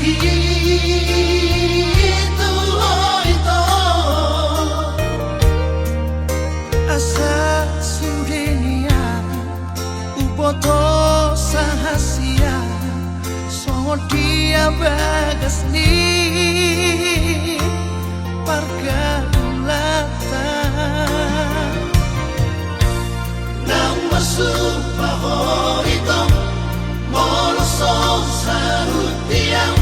itu itu asa sudenia upoto sahasia songo dia bagas ni pergaulatan nama supaho itu moloso sarutiang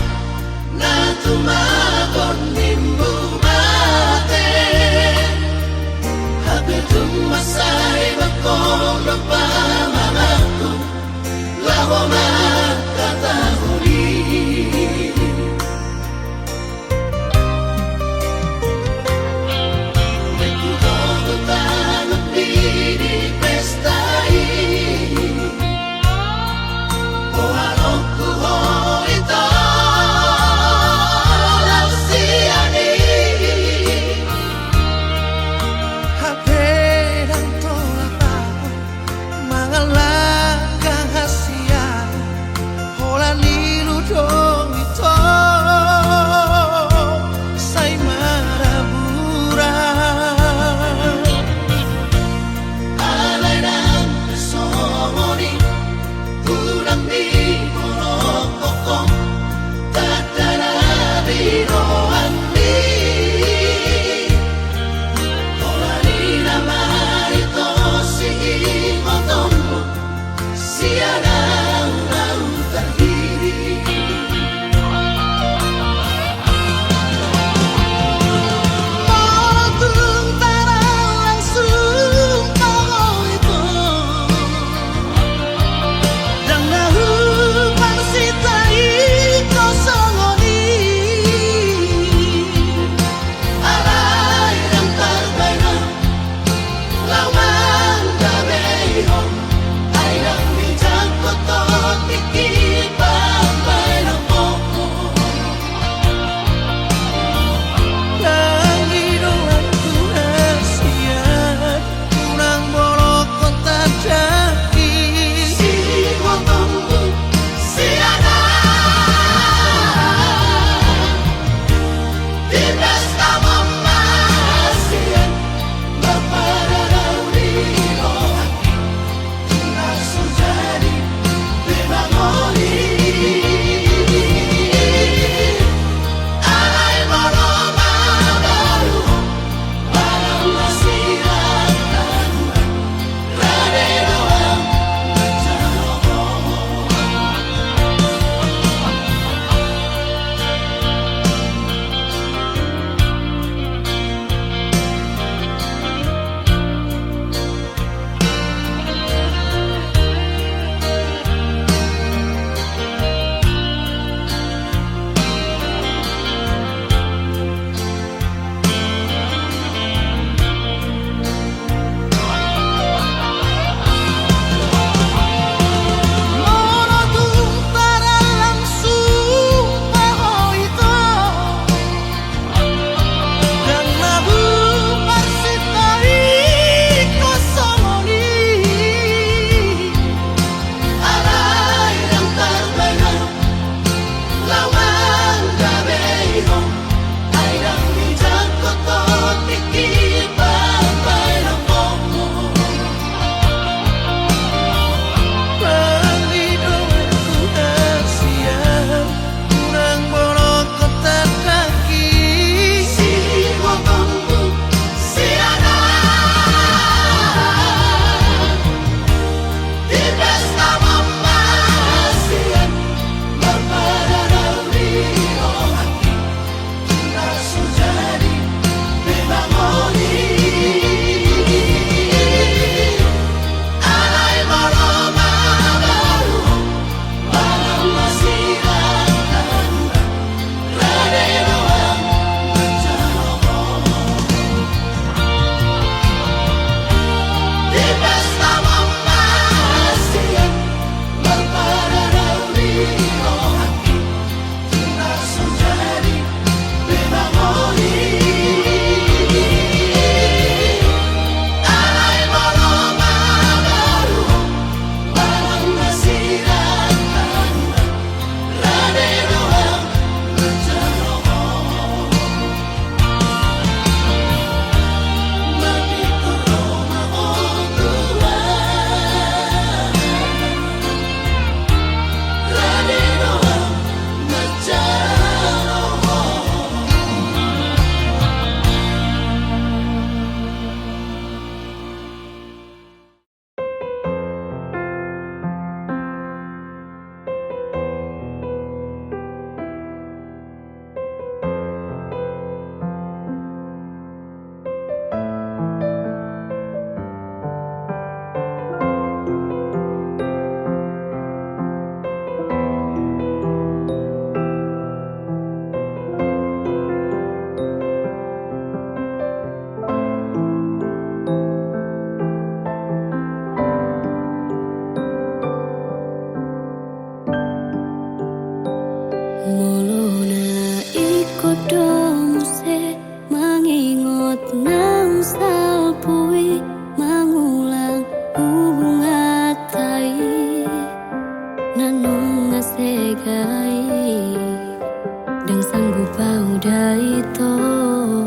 itu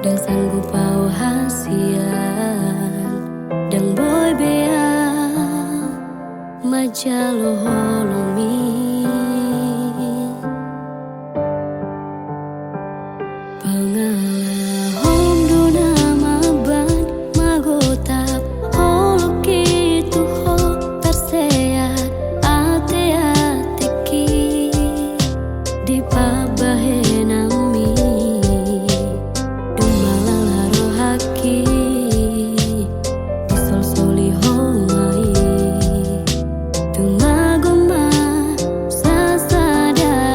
dan sanggup bau hasian dan boy bea majalo holomi pangalahom duna maban magotap holoki tuho terseat ate-ateki di pabahenami dumalala rohaki disol-soli homai tumagoma sasadaan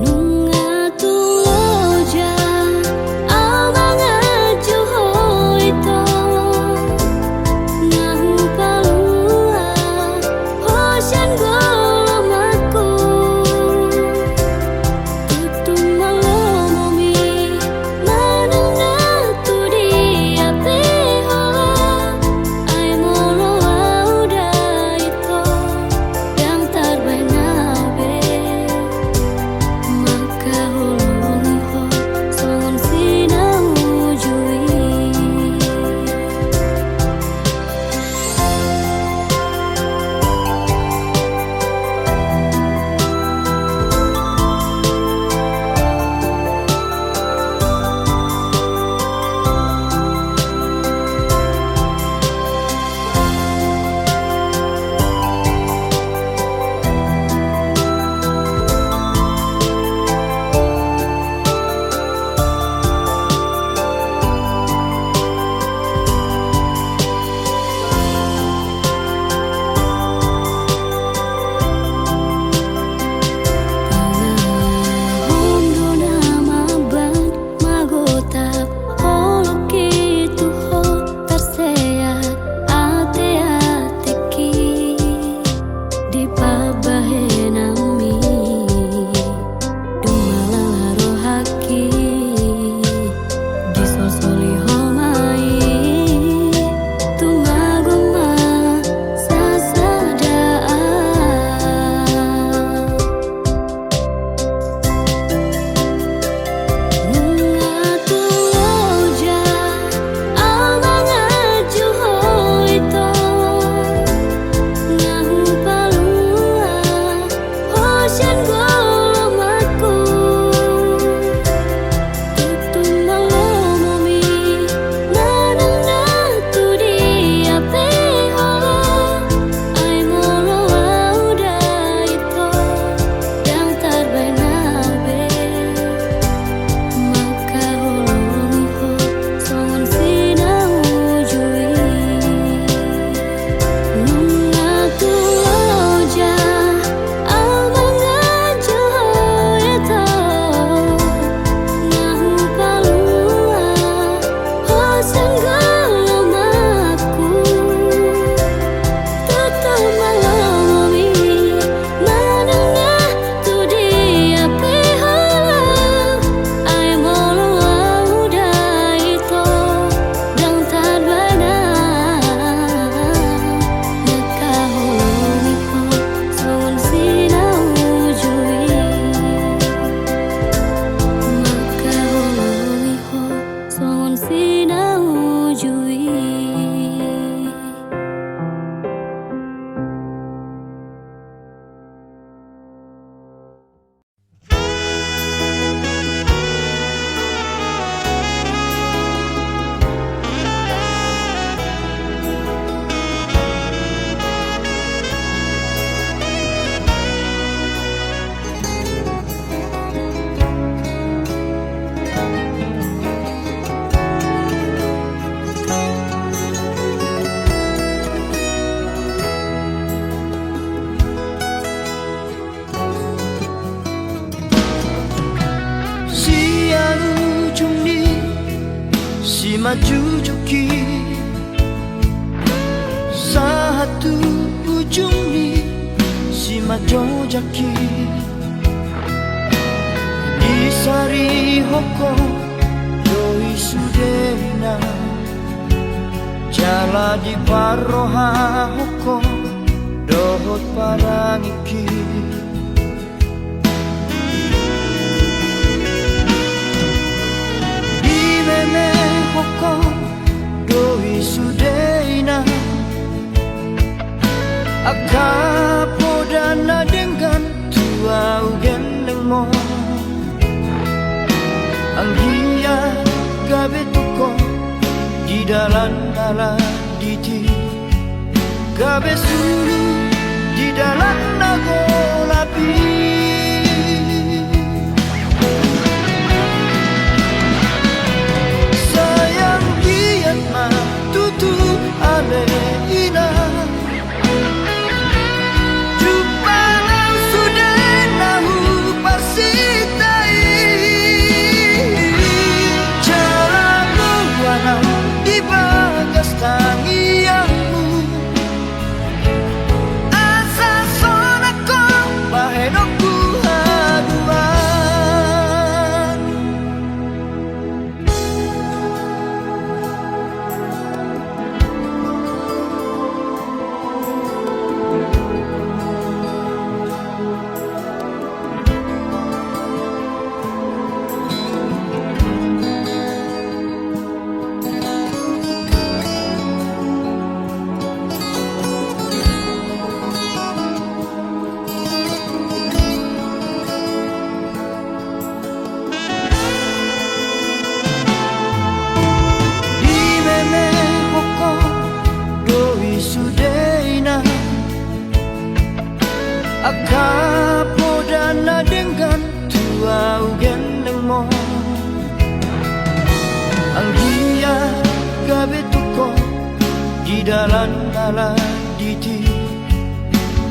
nunga tuloja amanga juho ito ngahu palua hosyan golomaku tutum malomomi manuna tudi apeho ay molo auda ito yang terbaik nabe maka holongiho songon sinawujui pangalahom duna maban magotap holoki tuho terseat ate-ateki di pabahenami dumalala rohaki disol-soli homai tumagoma sasadaan nunga tuloja amanga juho ito ngahu palua hosyan golomaku tutum malomomi manuna tudi apeho ay molo auda ito yang terbaik nabe maka holongiho songon sinawujui nunga tuloja amanga juho ito ngahu palua hosyan golomaku tutum malomomi manuna tudi apeho ay molo auda ito yang terbaik maka holongiho songon sinawujui maka holongiho songon sinawujui. Siang ujungni si maju joki satu ujungni si maju jaki di sari hoko doi sudena jala di paroha hoko dohot parang iki di meme hoko doi sudeina akapodana dengan tua ugeneng mo ang hiya gabi tuko di dalan-dalan diti gabi sulu di dalam nago lapi sayang giat ma tutu ale ina jupalang sudah nahu pasitai jalamu wana di bagas tangianmu asa sonako bahenoku haduan di meme hoko doi sudeina akapodana dengan tua ugeneng mo ang hiya gabi tuko di dalan-dalan diti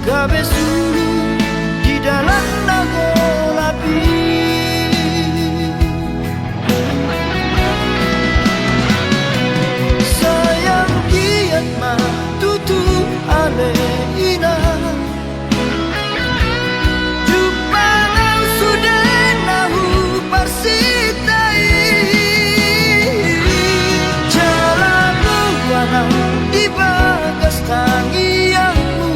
gabi sulu di dalam nago lapi sayang giat ma tutu ale ina jupalang sudah nahu parsitai jalamu wana di bagas tangianmu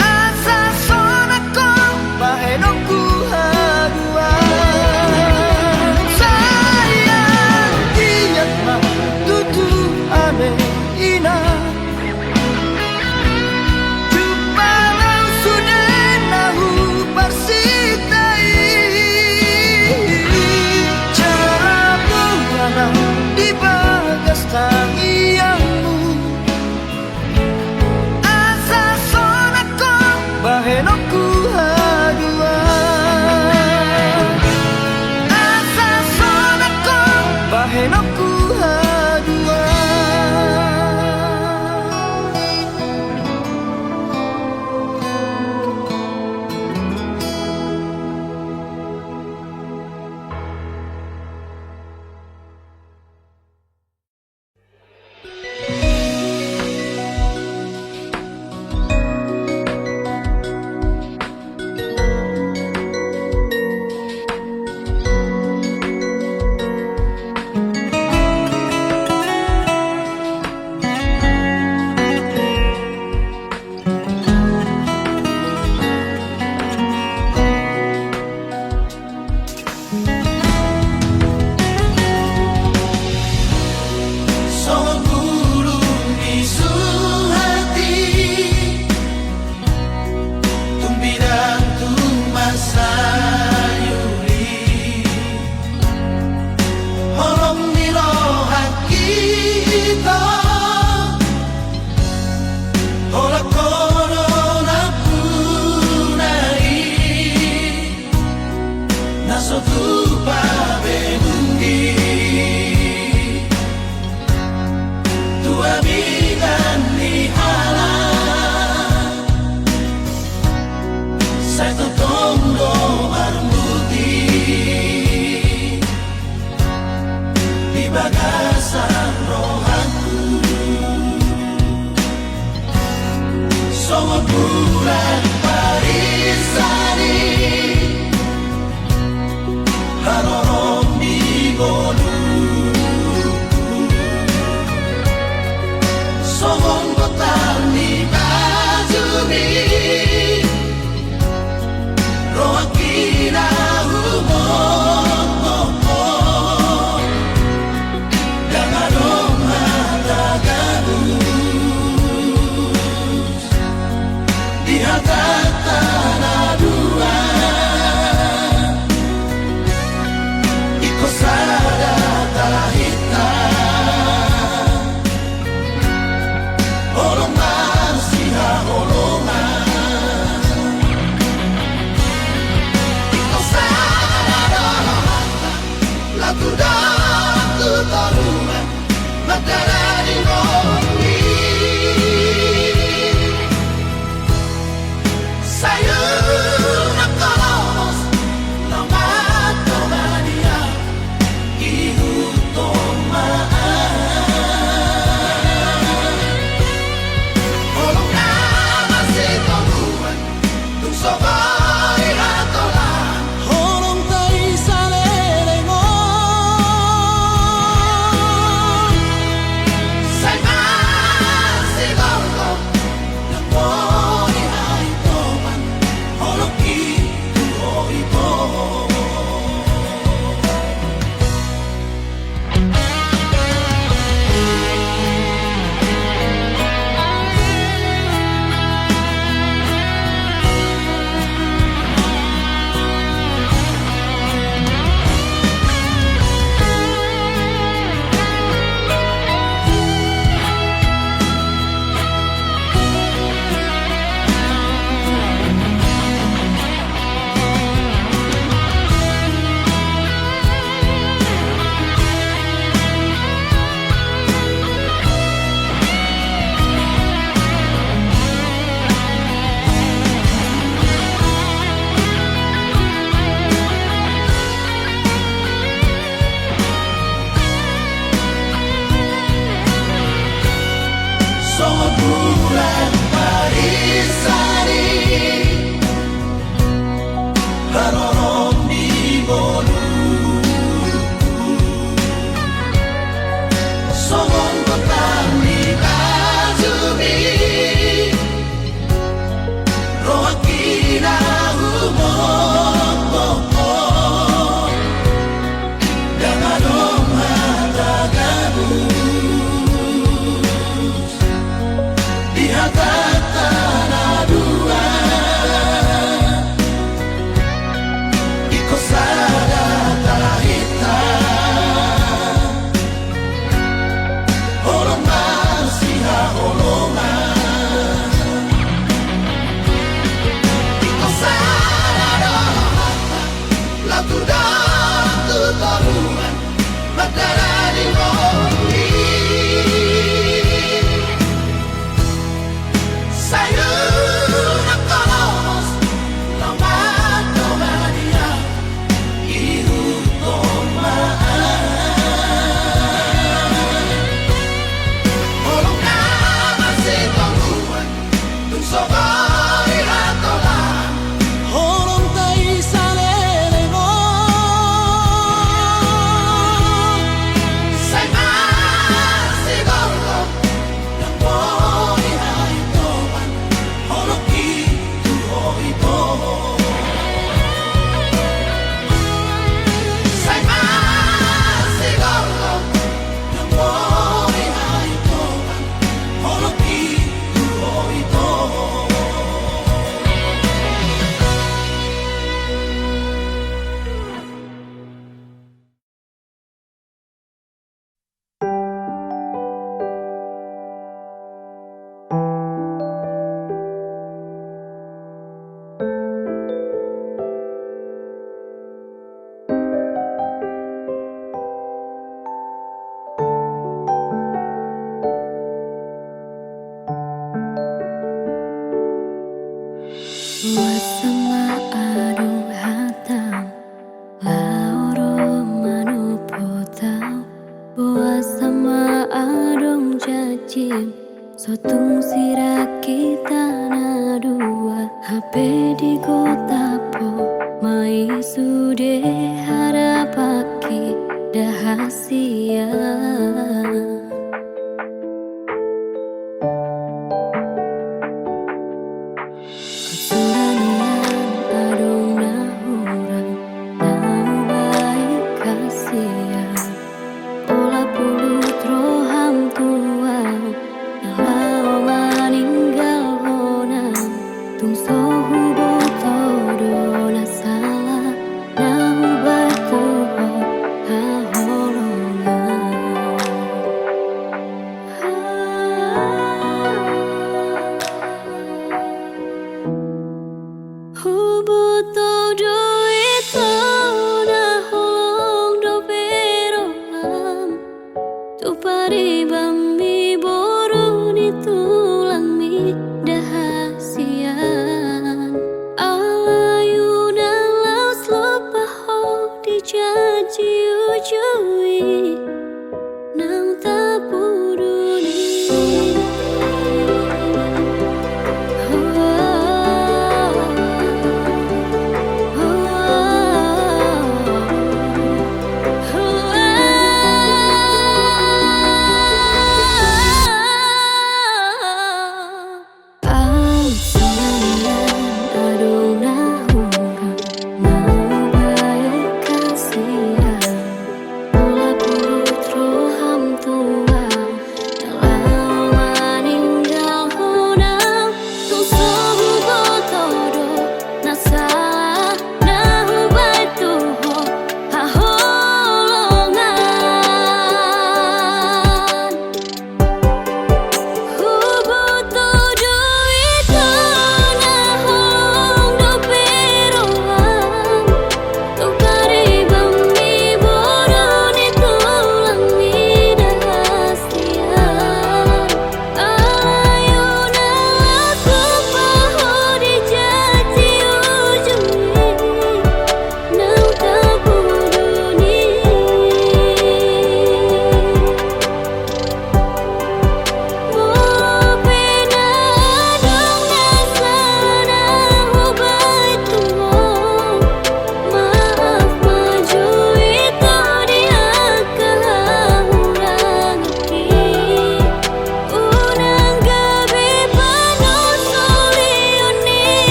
asa sonako bahenoku haduan sayang giat ma tutu ale ina jupalang sudah nahu parsitai jalamu wana di bagas tangianmu asa sonako bahenoku haduan asa sonako bahenoku haduan atas tanah dua. Iko sada tahita Olongan siha olongan Iko sada Latu datu taruhan Magdala di ngomongin bulan parisari Haroron di bolu Somon petang di kajubi Rohakina humong pokok Dan adong hatagabu atas tanah dua. Iko sada tahita Olongan siha olongan Iko sada Latu datu taruhan Magdala di ngomongin Wasama adung hatang laoro manu potau Wasama adung jajim sotung siraki tanah dua HP di kota po mai sude harapaki dahasia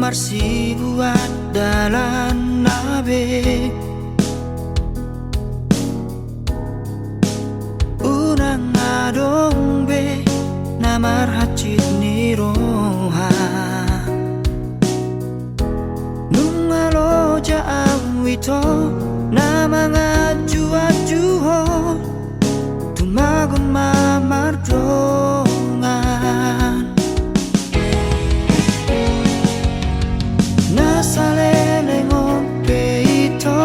marsi buat dalan nabe unang adong be namar hacit ni roha nungalo jaang wito namanga juho tumagon mamardongan nasalele ngope ito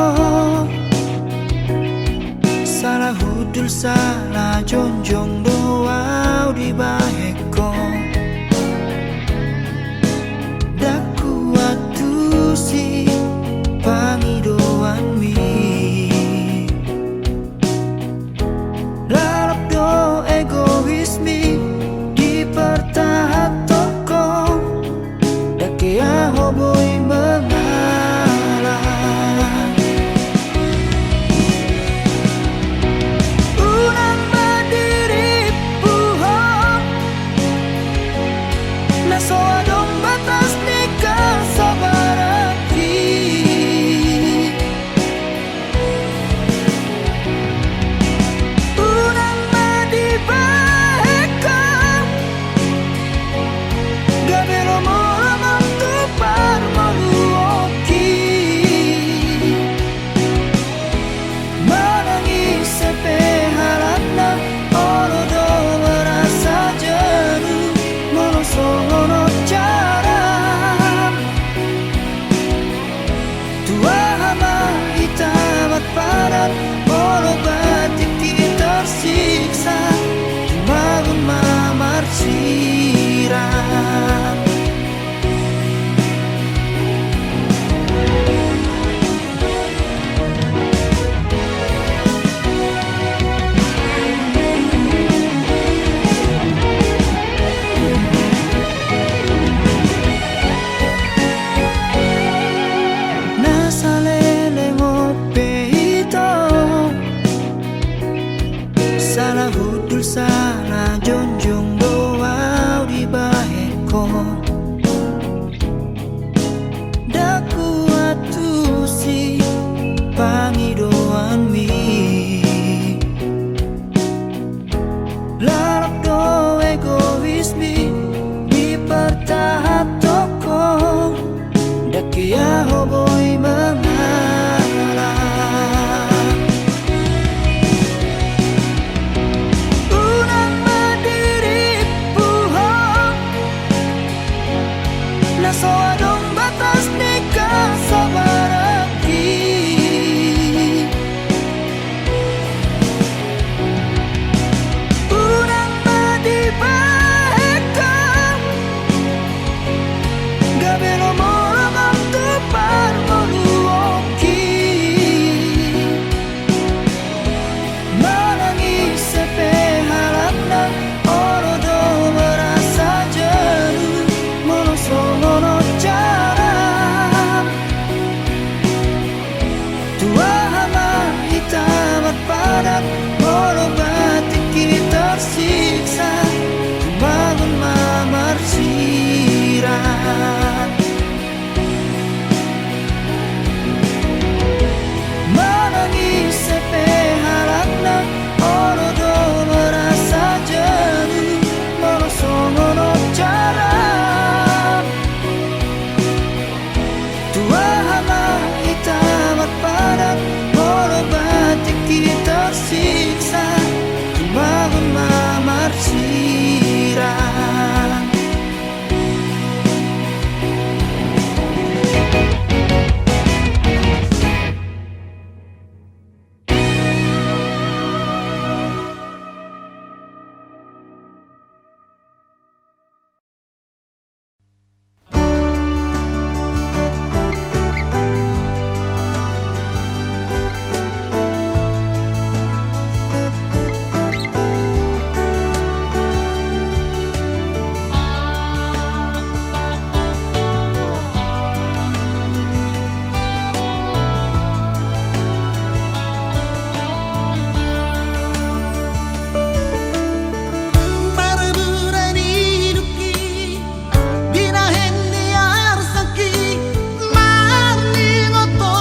salah hudul salah jonjong doa di baheko daku atu si pangidoan mi lalap do egois mi di pertahat toko dake ahoboy mengalah unang Salah hudul salah jonjong doa di baheko Da kuat tu si pangidoan mi Larap do egois mi di pertahap toko Da kia hoboi mengalah Unang mandiri puhong Naso adong batas nikah sabaraki Unang madibahekam Gabelo morong ang tupar moluoki Manangis sepe harap ng oro do merasa jenuh Monosono cara Tua hama hitam padat Moro batik kita tersiksa Kubangun mamar sirat Manangis sepe harap ng oro do merasa jenuh Monosono cara Tua hama hitam padat Moro batik kita tersiksa Kubangun mamar sirat Berani duki binahen niar saki mani ngoto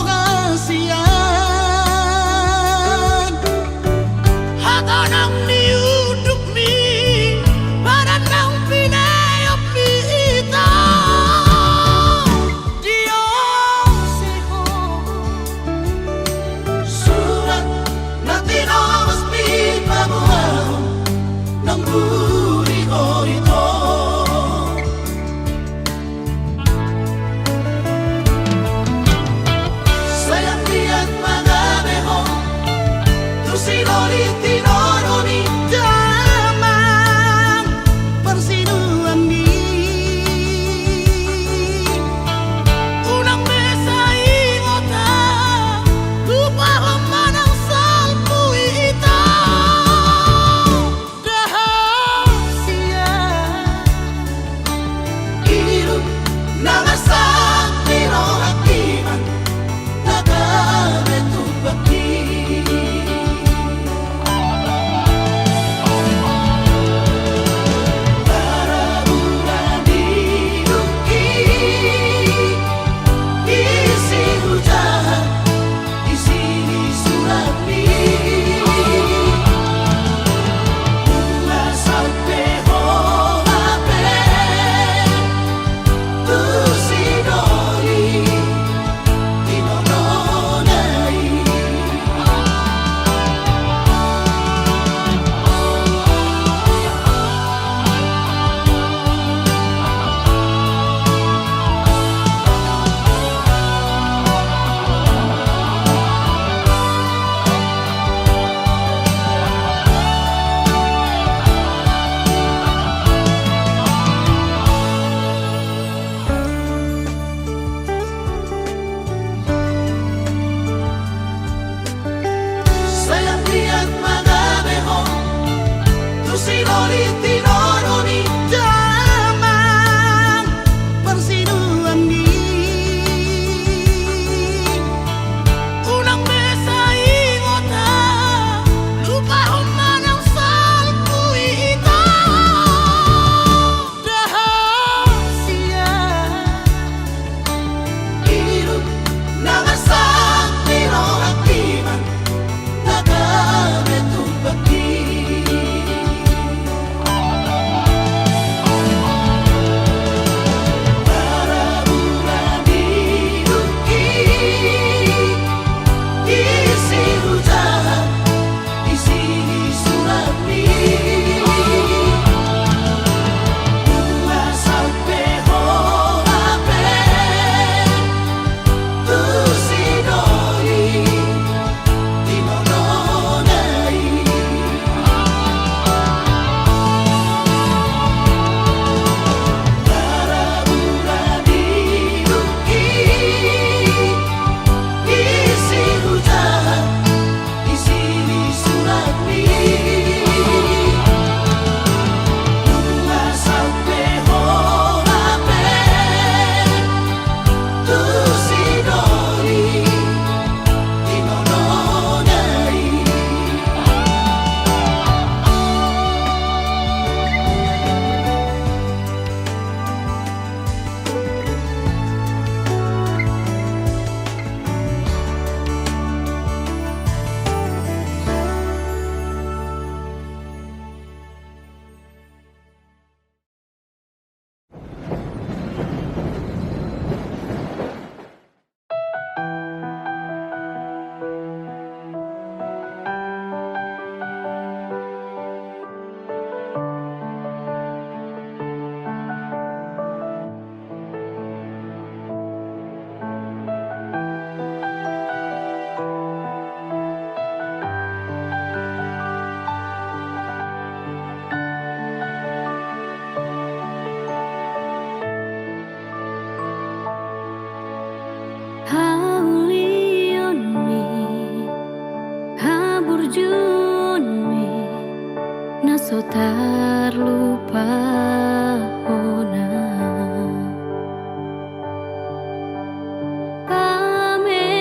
kasian hatanang niuduk mi badan nang pinay opita dio seho surat natinawas pi pabuao ng buri ko ito Sayang di at magabi mo Tu sinoli tinoro ni so terlupa ona pamerengmi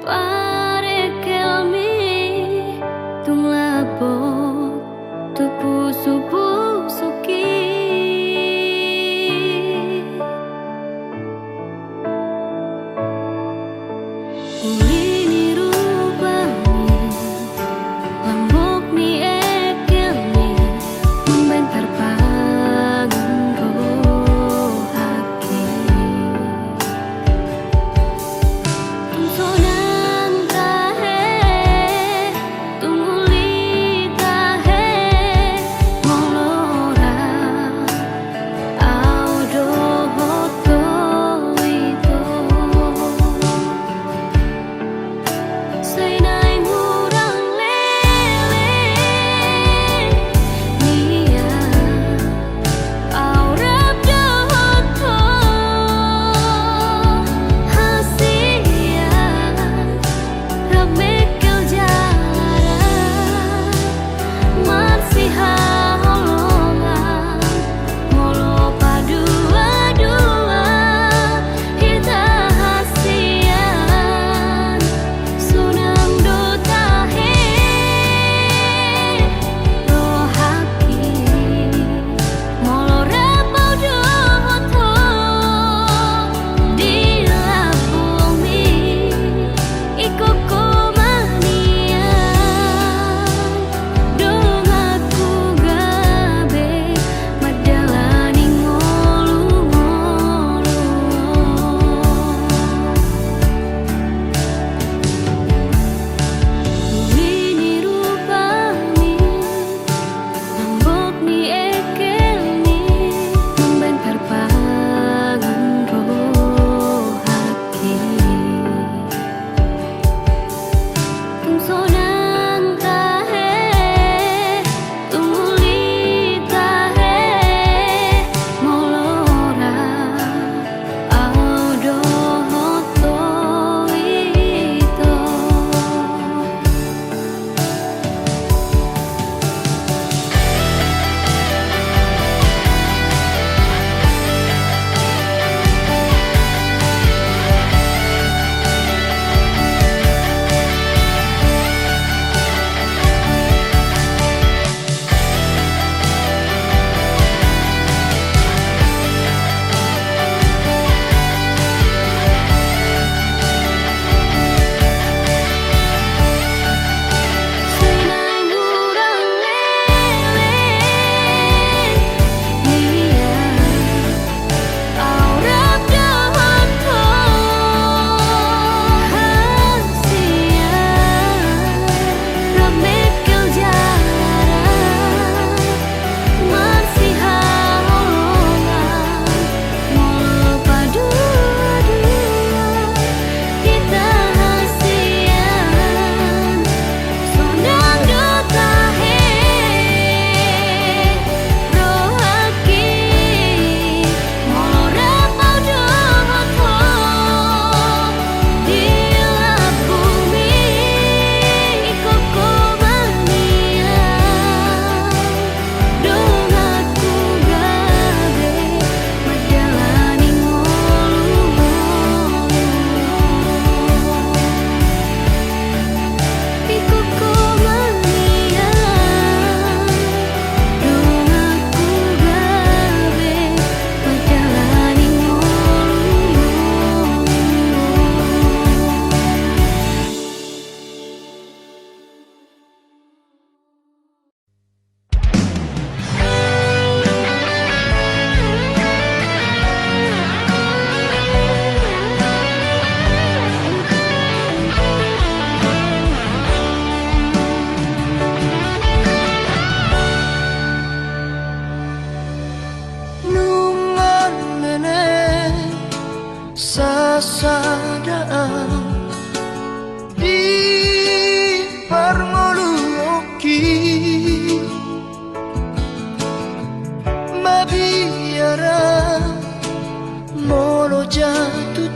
parekelmi tung labok tupu supu suki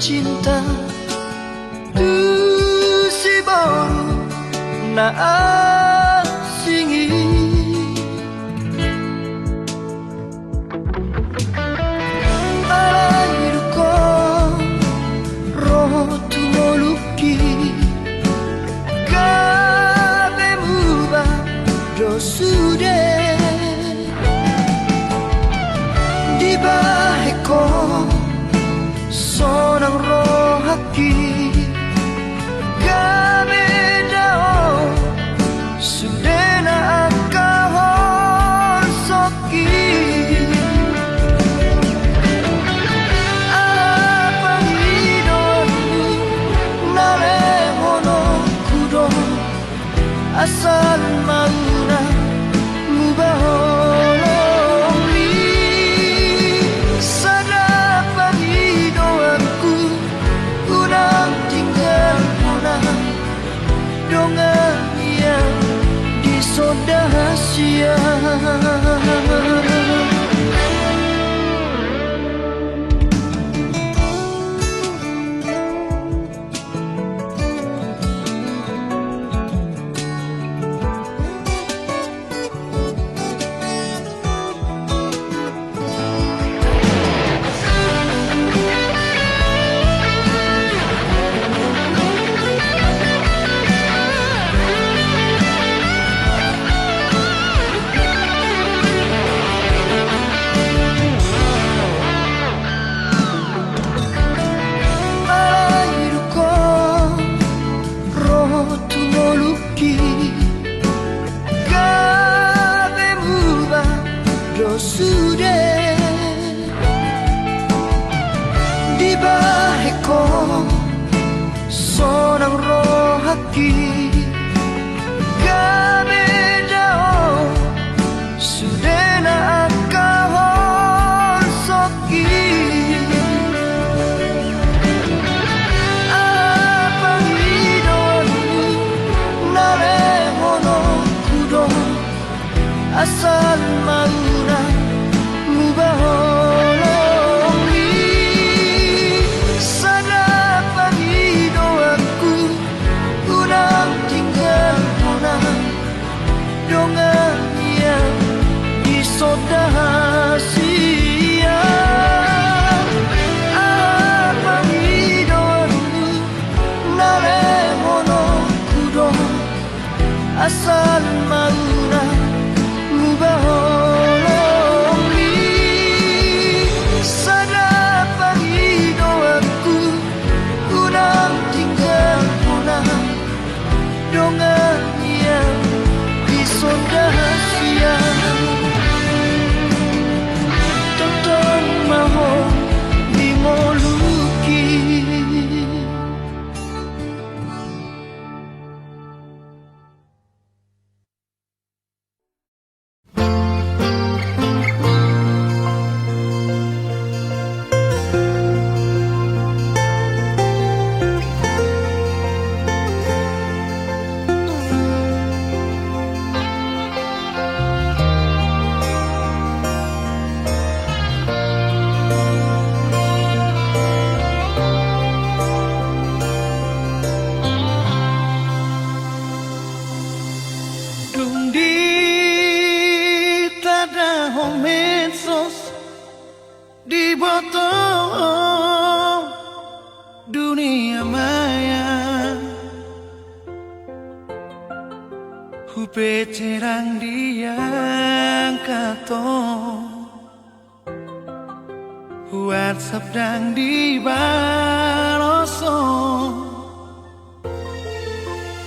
cinta tu si baru na sudah di baheko sonang rohaki kami dao sudah na akahon soki apa hidonmu nalehono kudo asal mauna mubahong ni sana panghidoanku unang tinggal muna dongan yang disodahsia. Sudah di baheko sonang rohaki kami dao sudah na akahon soki apa hidonmu nalehono kudo asal mauna mubahong ni sana panghidoanku unang tinggal muna dongan yang disodahsia. Apa hidonmu nalehono kudo asal mauna mubahong ni sana panghidoanku unang tinggal muna dongan yang disodahsia. Tonton maho di moluki di botol dunia maya hupe cerang diang kato WhatsApp dan di baroso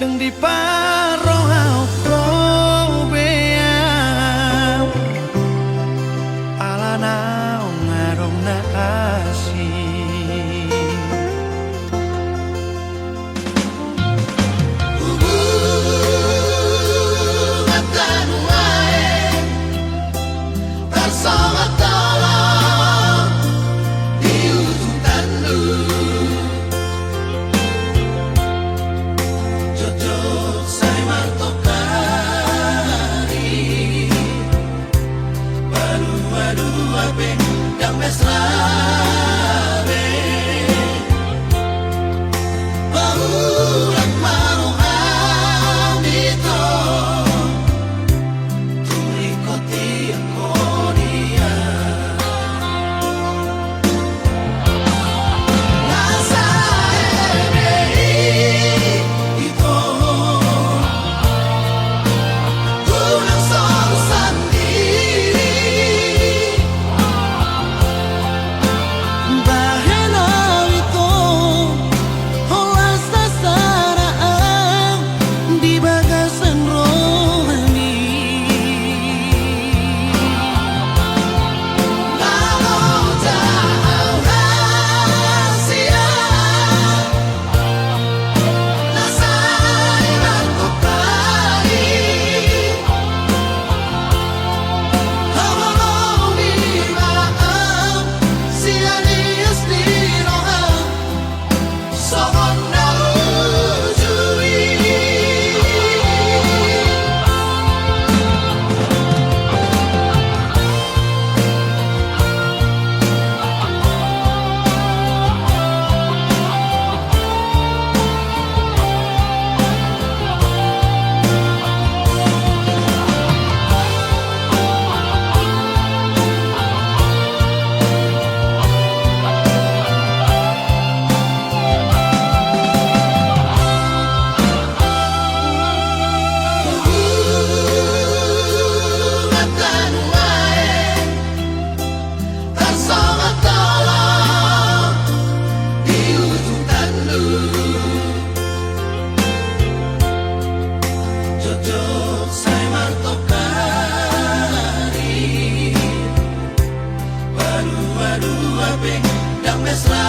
dan di parohau probeam alana na asing hubungan wae bersama dalam di ujung tanduk jodoh saya Cocok saya mantokari Badu ape dan mesra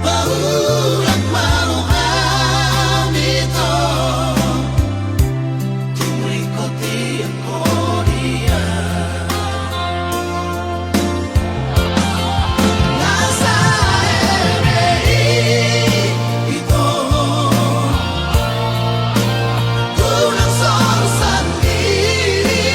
Bauran marohan itu Tumrikoti kodia Nasa itu Tunang sorsan diri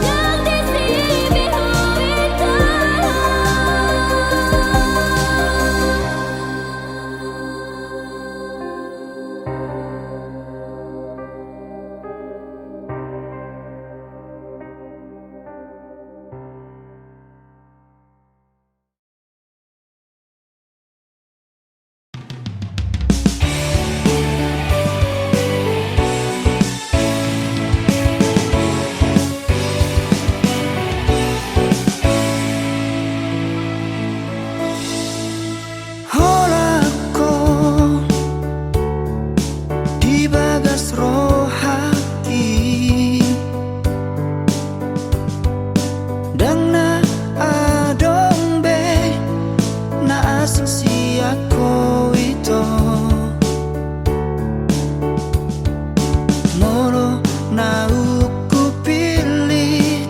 yang di sini itu. Holako di bagas rohaki dan na adong be na asal siako ito moro na uku pilih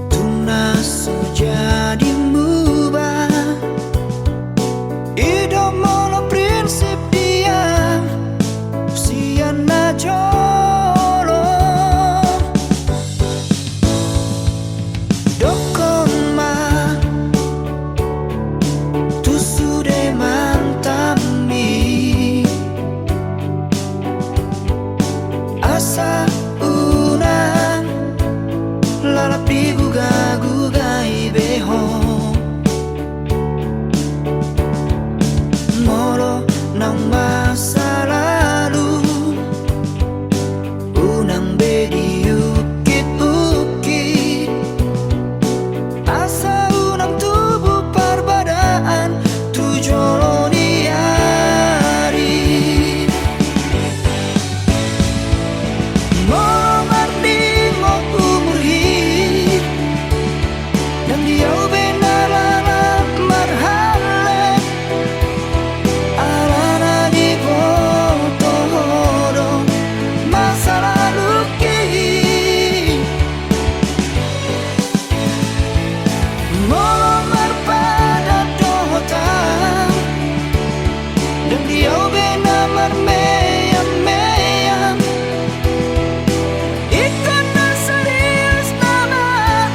tunas jadi mubah. Hidup mono prinsip dia Siana jolo Dokoma Tu sude mantami Asa unang Lalapi guga-gugai beho moro ng masa lalu unang bedi ukit-ukit asa unang tubuh perbedaan tujuh di hari moro mending umur hid dan dia benar marhalet alana di foto masa lalu kini mau pada dohotang dan dia benar mermeyam-meyam ikon na serius nama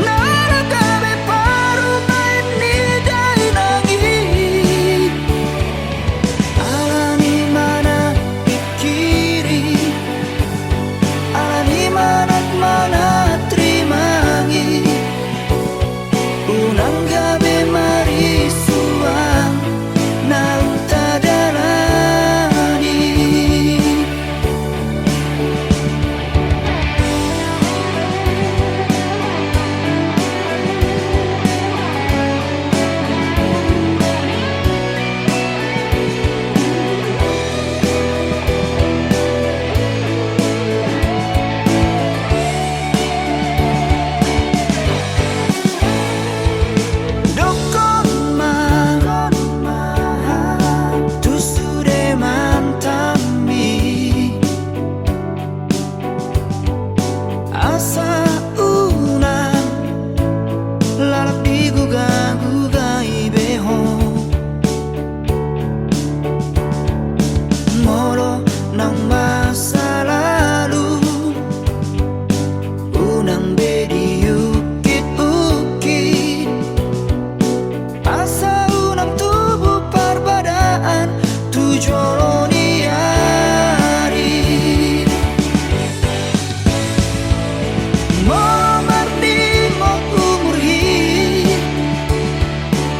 naragabe paru main ni dai nangis alani mana pikiri alani mana terimangi unang gabe mari suang nauta dalani Dokoma tu sude mantami asa unang lalapi guga-gugai beho moro ng masa lalu unang bedi ukit-ukit asa unang tubuh perbedaan tujuh di hari mau mending umur hid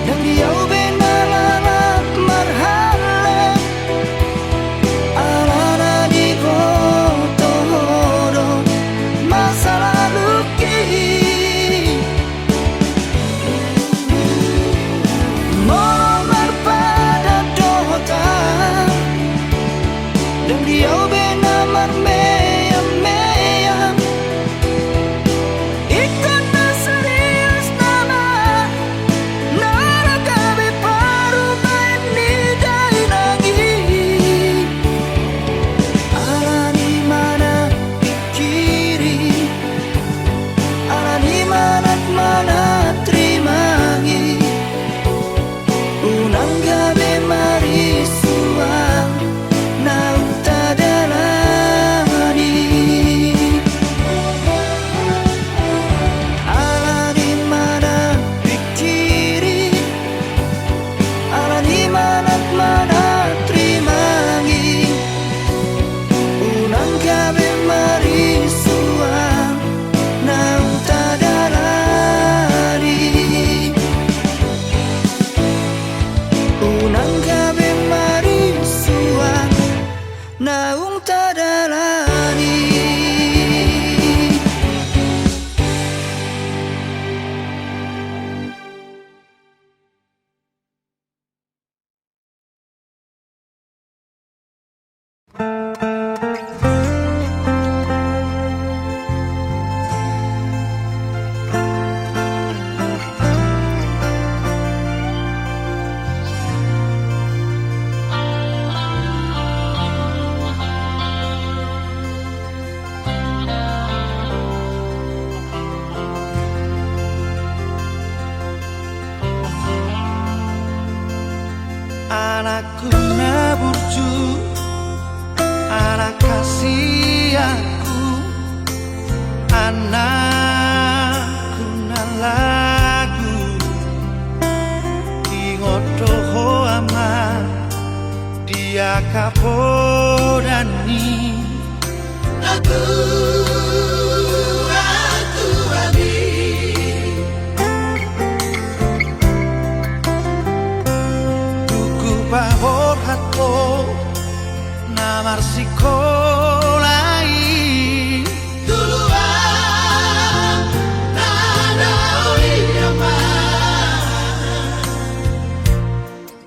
dan dia benar marhalet alana di foto masa lalu kini anakku na lagu ingoto ho ama dia kapodani Aku ami Tuku pavor hatpo namar sikolai Duluan Nada uliyama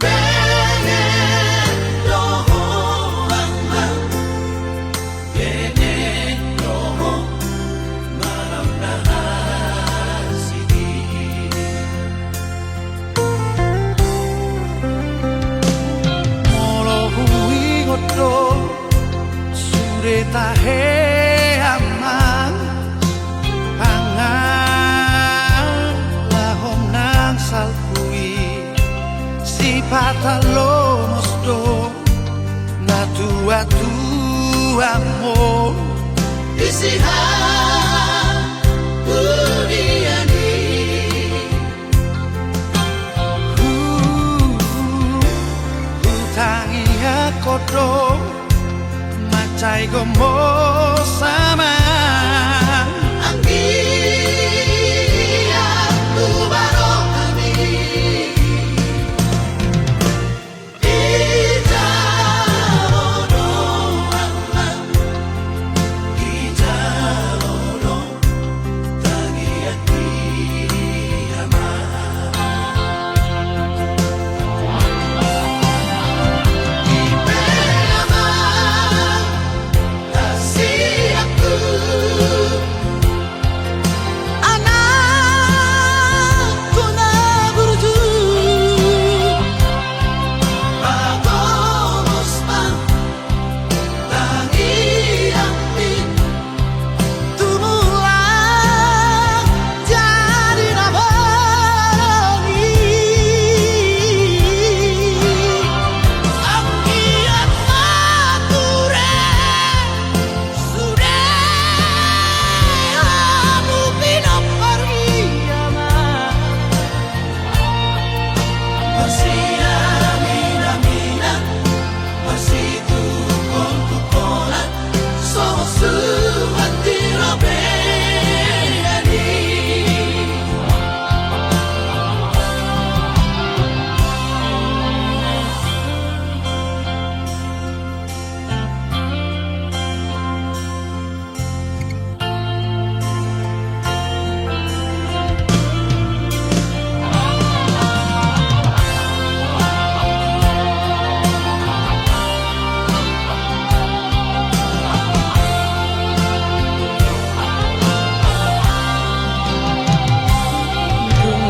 Pengen doho ama Pengen doho Malam nahan sidi Molo hui goto sure tahe amang pangan lahom nang salpui si patalo mosto na tua amor Isihan Buniani Hutangi akodo macai gomo sama Anggia Tubaro kami Ijarono alam Ijarono Tagiati ama Ipe ama Kasih aku Anakku na burju Bagos man Tangi amin Tumulang Jadi nabarani Anggiat mature Sudah Anu pinapariama Masih amina-mina Masih tukon-tukonan Sosuhan tirabeni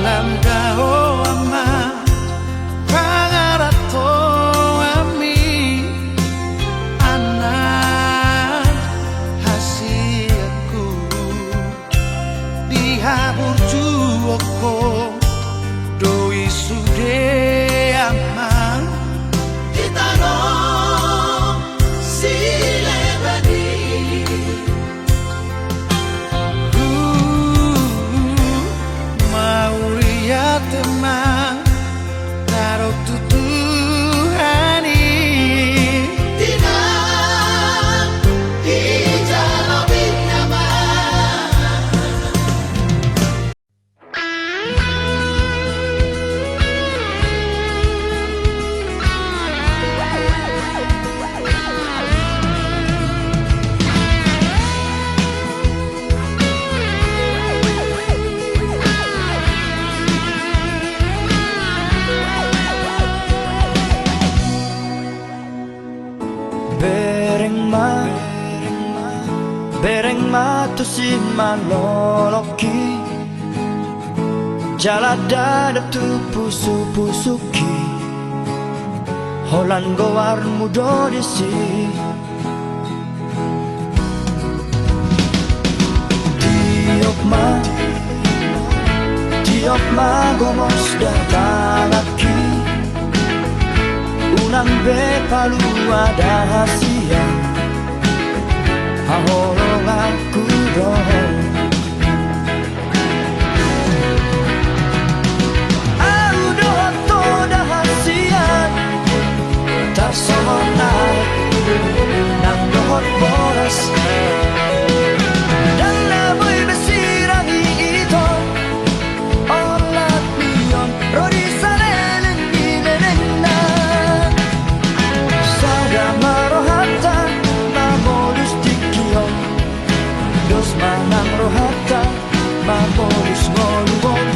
Lam dao ama pangarato ami anak hasilku dihabur juoko doi sude aman Kita no silebani Mauria teman taruh tutuhani Tinang Ijalobin nyaman Bereng ma tu si manoloki Jalada tu pusu-pusuki Holan goar mudo disi Tiok ma gomos datalaki Unang be palu ada hasia Ahorong aku dong hata mapolis ngolubon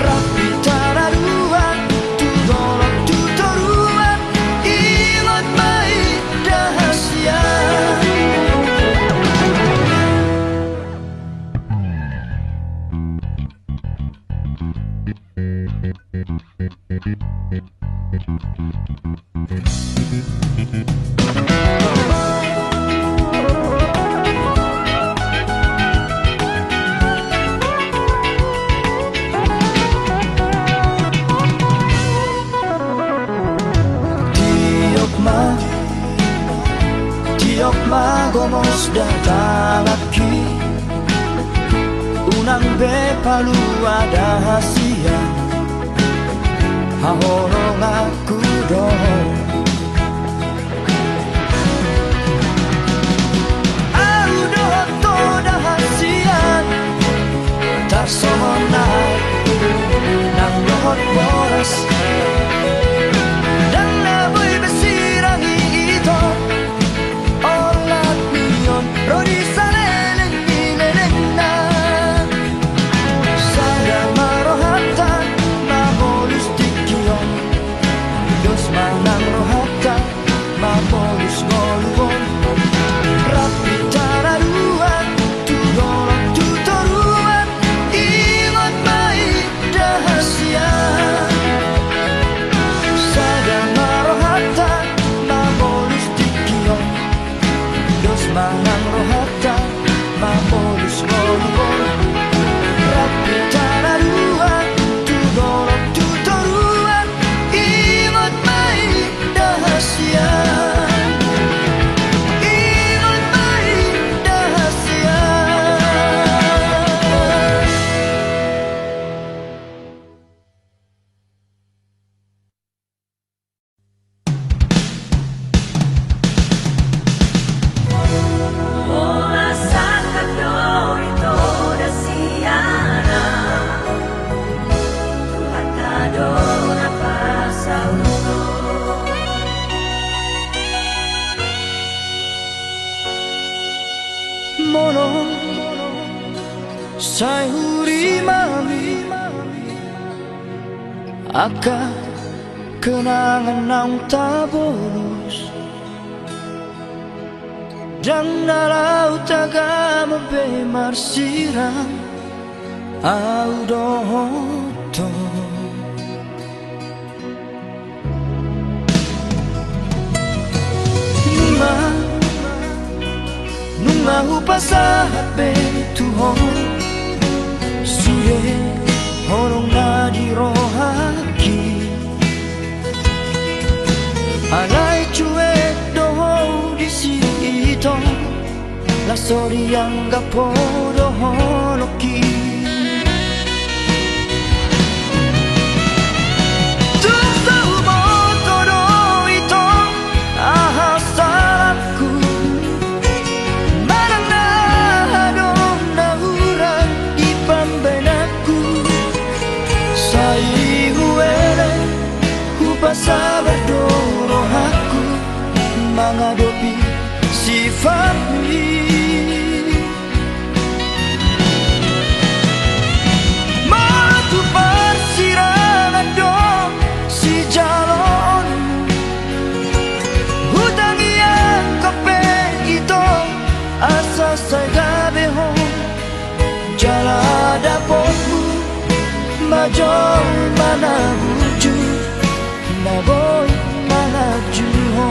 rapi tararuan tudolok tutoruan ingat baik rahasia. Tiok magomos datang lagi unang bepalu ada hasia hahorong aku dong audo toda hasian tarsonai nang dohot boras dan naboy besirangi ito olat niyon rodi saleleng nileleng na sada marohata mabolus tikiyon dos manang rohata mabolus ngoluon rapi tararuan tudolok tutoruan ingat baik rahasia sada marohata mabolus tikiyon dos manang rohata mabolus ngoluon rapi tararuan tudolok tutoruan ingat baik rahasia ingat baik rahasia. Mula sa kado ito na siyana Tuhatado na pasa ulo Mono sa huri mami aka kenangan ng tabolos dan nalau taga mabe marsirang audoto nunga hupasahat be tuhon suye horong na di rohaki alay cuek doho di sito la soriang gapo doho loki tuh moto do ito ahasaranku marang na hadong nahuran di pambenaku sai huele hupasabar dorohaku mangadopi sifatmu matu persirangan dong si jalon hutang yang kepe itu asa saya beho jala dapotmu majong mana buju naboy mana juho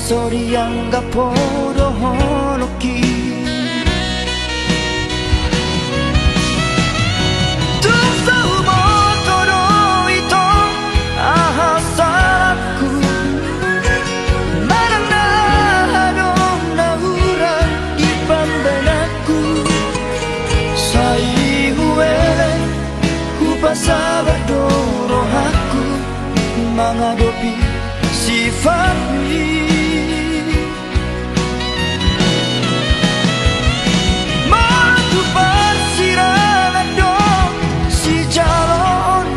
そりやんがぽどほのきTusau mo todo ito ahasaku Manang nahanong nahuran di pambanakku Sa ihuele hupasabado rohaku Mga dopi sifatmi Mampu persirangan dong si jalon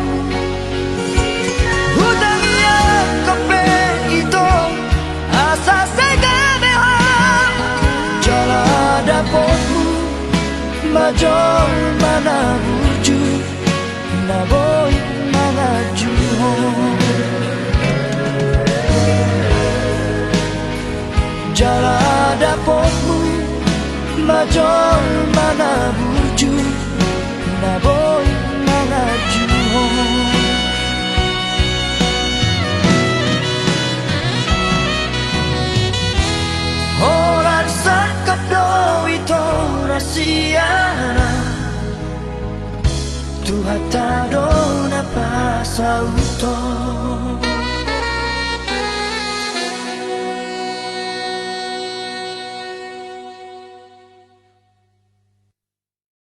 Hutang yang kape itu asa segamehan Jala dapotmu majol mana buju Naboy mga juhon Jala dapotmu majol mana buju Naboy mga juhon Horan sakap do ito rasiana Tuhatado na pasauto